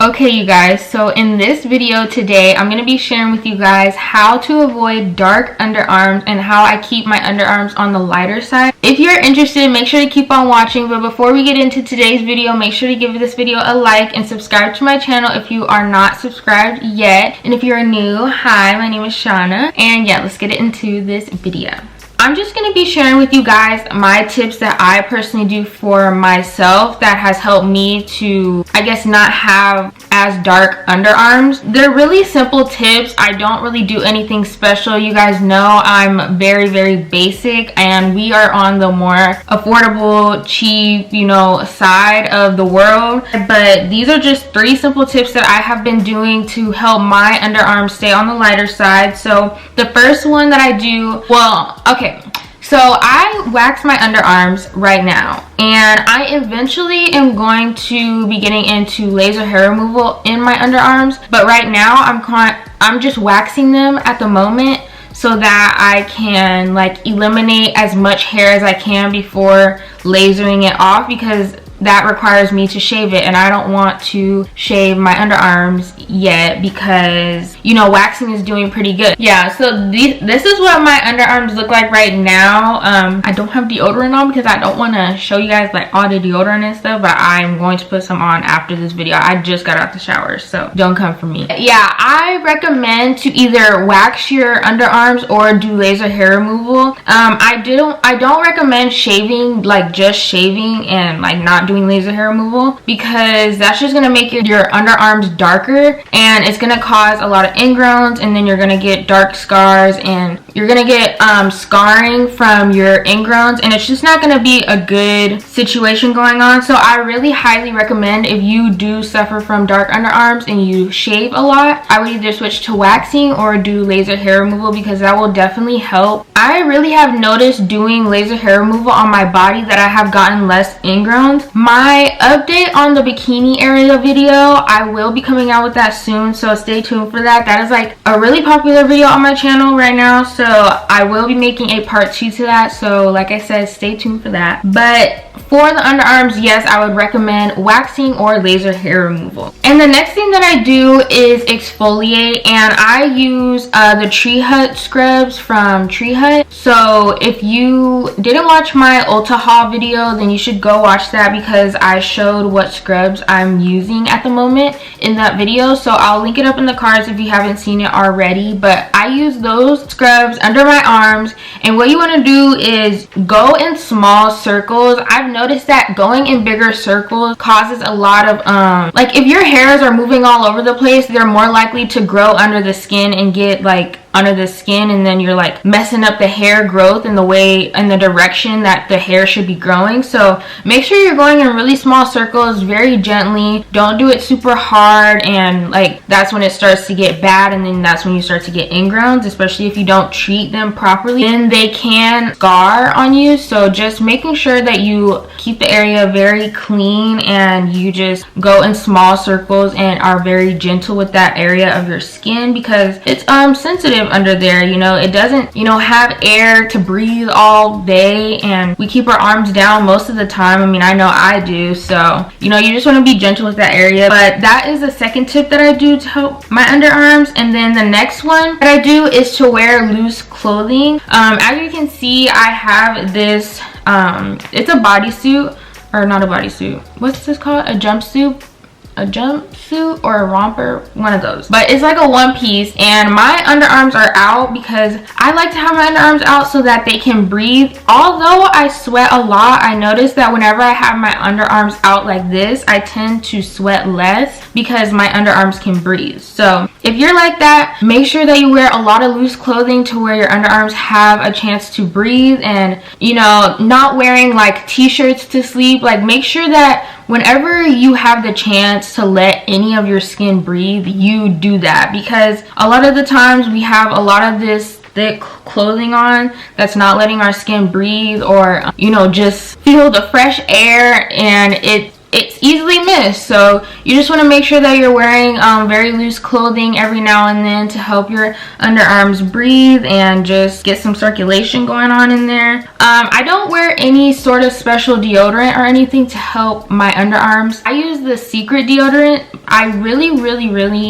Okay, you guys, so in this video today, I'm going to be sharing with you guys how to avoid dark underarms and how I keep my underarms on the lighter side. If you're interested, make sure to keep on watching, but before we get into today's video, make sure to give this video a like and subscribe to my channel if you are not subscribed yet. And if you're new, hi, my name is Shauna, and yeah, let's get into this video. I'm just going to be sharing with you guys my tips that I personally do for myself that has helped me to, I guess, not have as dark underarms. They're really simple tips. I don't really do anything special. You guys know I'm very basic, and we are on the more affordable, cheap, you know, side of the world. But these are just 3 simple tips that I have been doing to help my underarms stay on the lighter side. So the first one that I do, well, okay. So I wax my underarms right now, and I eventually am going to be getting into laser hair removal in my underarms, but right now I'm just waxing them at the moment so that I can like eliminate as much hair as I can before lasering it off, because that requires me to shave it, and I don't want to shave my underarms yet because, you know, waxing is doing pretty good. Yeah, so this is what my underarms look like right now. I don't have deodorant on because I don't want to show you guys like all the deodorant and stuff, but I'm going to put some on after this video. I just got out the shower, so don't come for me. Yeah, I recommend to either wax your underarms or do laser hair removal. I don't recommend shaving, like just shaving and like not doing laser hair removal, because that's just gonna make your underarms darker, and it's gonna cause a lot of ingrowns, and then you're gonna get dark scars, and you're gonna get scarring from your ingrowns, and it's just not gonna be a good situation going on. So I really highly recommend, if you do suffer from dark underarms and you shave a lot, I would either switch to waxing or do laser hair removal, because that will definitely help. I really have noticed doing laser hair removal on my body that I have gotten less ingrowns. My update on the bikini area video, I will be coming out with that soon, so stay tuned for that. That is like a really popular video on my channel right now, so I will be making a part 2 to that. So like I said, stay tuned for that. But for the underarms, yes, I would recommend waxing or laser hair removal. And the next thing that I do is exfoliate, and I use the Tree Hut scrubs from Tree Hut. So if you didn't watch my Ulta haul video, then you should go watch that, because I showed what scrubs I'm using at the moment in that video. So I'll link it up in the cards if you haven't seen it already. But I use those scrubs under my arms, and what you want to do is go in small circles. I've noticed that going in bigger circles causes a lot of like, if your hairs are moving all over the place, they're more likely to grow under the skin and get like under the skin, and then you're like messing up the hair growth in the way and the direction that the hair should be growing. So make sure you're going in really small circles, very gently. Don't do it super hard, and like that's when it starts to get bad, and then that's when you start to get ingrowns, especially if you don't treat them properly. Then they can scar on you. So just making sure that you keep the area very clean, and you just go in small circles and are very gentle with that area of your skin, because it's sensitive under there. You know, it doesn't, you know, have air to breathe all day, and we keep our arms down most of the time. I mean, I know I do. So, you know, you just want to be gentle with that area. But that is the second tip that I do to help my underarms. And then the next one that I do is to wear loose clothing. As you can see, I have this it's a bodysuit, or not a bodysuit, what's this called, a jumpsuit or a romper, one of those, but it's like a one piece, and my underarms are out because I like to have my underarms out so that they can breathe. Although I sweat a lot, I notice that whenever I have my underarms out like this, I tend to sweat less because my underarms can breathe. So if you're like that, make sure that you wear a lot of loose clothing to where your underarms have a chance to breathe, and, you know, not wearing like t-shirts to sleep. Like, make sure that whenever you have the chance to let any of your skin breathe, you do that, because a lot of the times we have a lot of this thick clothing on that's not letting our skin breathe, or, you know, just feel the fresh air, and it's easily missed. So you just want to make sure that you're wearing very loose clothing every now and then to help your underarms breathe and just get some circulation going on in there. I don't wear any sort of special deodorant or anything to help my underarms. I use the Secret deodorant. I really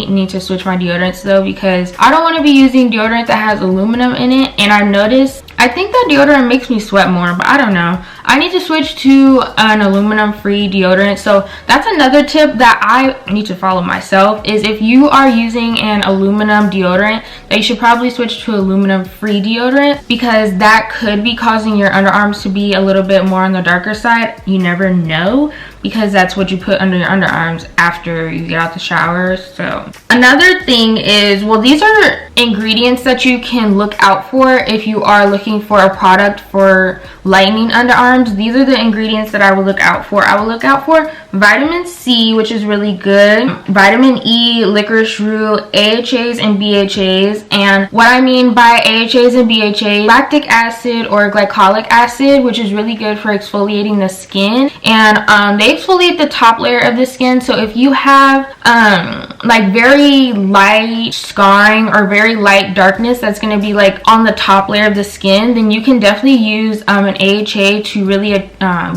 need to switch my deodorants though, because I don't want to be using deodorant that has aluminum in it. And I've noticed, I think that deodorant makes me sweat more, but I don't know. I need to switch to an aluminum free deodorant. So that's another tip that I need to follow myself, is if you are using an aluminum deodorant, that you should probably switch to aluminum free deodorant, because that could be causing your underarms to be a little bit more on the darker side. You never know, because that's what you put under your underarms after you get out the shower. So another thing is, well, these are ingredients that you can look out for if you are looking for a product for lightening underarms. These are the ingredients that I will look out for. I will look out for vitamin C, which is really good, vitamin E, licorice root, AHAs and BHAs. And what I mean by AHAs and BHAs, lactic acid or glycolic acid, which is really good for exfoliating the skin. And they exfoliate the top layer of the skin. So if you have like very light scarring or very light darkness that's going to be like on the top layer of the skin, then you can definitely use an AHA to really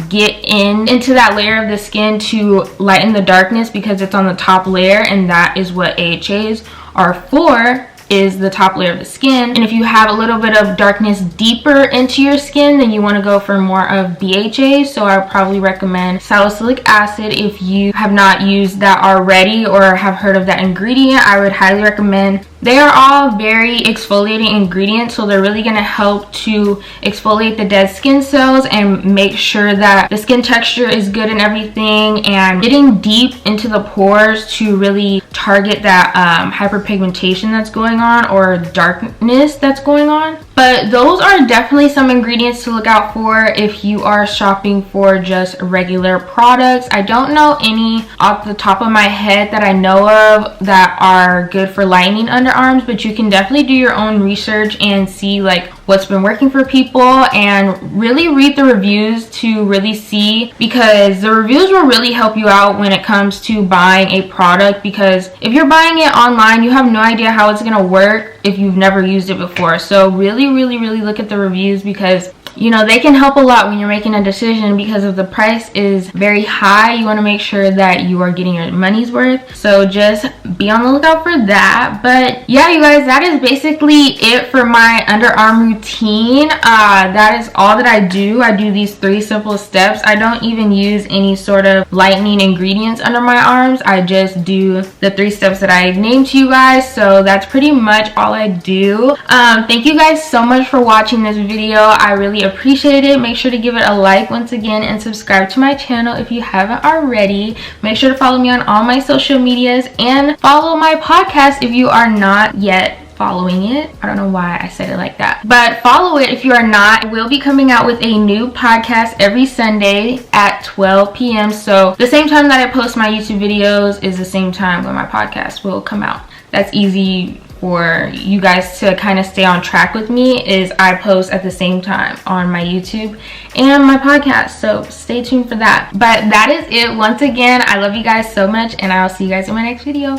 get into that layer of the skin to lighten the darkness, because it's on the top layer, and that is what AHAs are for, is the top layer of the skin. And if you have a little bit of darkness deeper into your skin, then you want to go for more of BHA. So I would probably recommend salicylic acid. If you have not used that already or have heard of that ingredient, I would highly recommend. They are all very exfoliating ingredients, so they're really going to help to exfoliate the dead skin cells and make sure that the skin texture is good and everything, and getting deep into the pores to really target that hyperpigmentation that's going on or darkness that's going on. But those are definitely some ingredients to look out for if you are shopping for just regular products. I don't know any off the top of my head that I know of that are good for lightening underarms, but you can definitely do your own research and see like what's been working for people, and really read the reviews to really see, because the reviews will really help you out when it comes to buying a product. Because if you're buying it online, you have no idea how it's going to work if you've never used it before. So really look at the reviews, because you know, they can help a lot when you're making a decision, because if the price is very high, you want to make sure that you are getting your money's worth. So just be on the lookout for that. But yeah, you guys, that is basically it for my underarm routine. That is all that I do. I do these 3 simple steps. I don't even use any sort of lightening ingredients under my arms. I just do the 3 steps that I named to you guys. So that's pretty much all I do. Thank you guys so much for watching this video. I really appreciate it. Make sure to give it a like once again, and subscribe to my channel if you haven't already. Make sure to follow me on all my social medias, and follow my podcast if you are not yet following it. I don't know why I said it like that, but follow it if you are not. I will be coming out with a new podcast every Sunday at 12 p.m. So the same time that I post my YouTube videos is the same time when my podcast will come out. That's easy for you guys to kind of stay on track with me, is I post at the same time on my YouTube and my podcast. So stay tuned for that. But that is it. Once again, I love you guys so much, and I'll see you guys in my next video.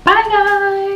Bye guys.